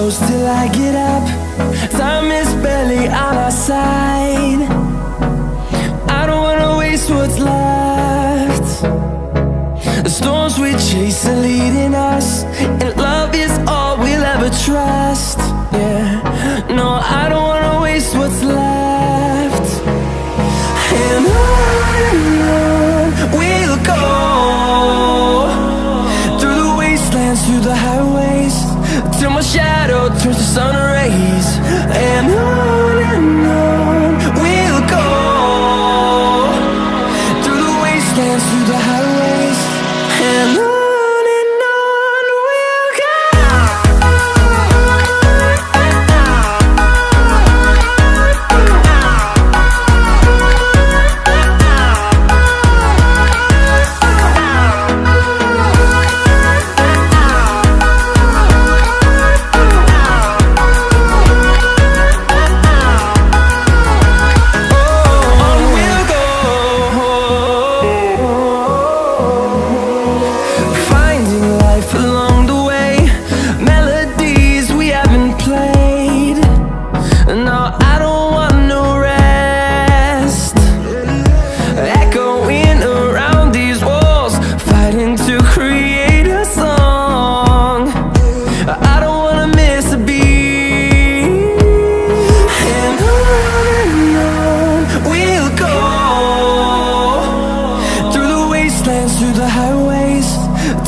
close till I get up. Time is barely on our side. I don't wanna waste what's left. The storms we chase are leading us, and love is all we'll ever trust. Yeah, no, I don't wanna waste what's left. And on we'll go, through the wastelands, through the highways, till my shadow turns to sun rays. And on we'll go, through the wastelands, through the highways, and on. Through the highways,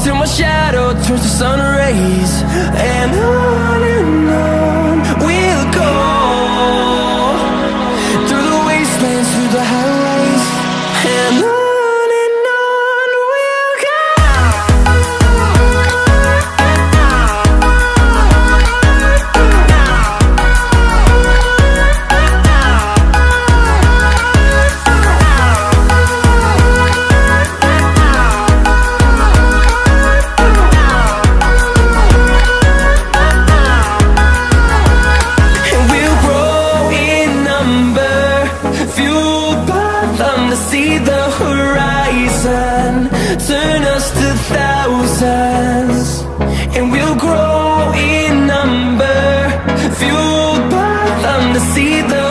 till my shadow turns to sun rays. And on we'll go, through the wastelands, through the highways, and on. See the horizon turn us to thousands, and we'll grow in number, fueled by them to see the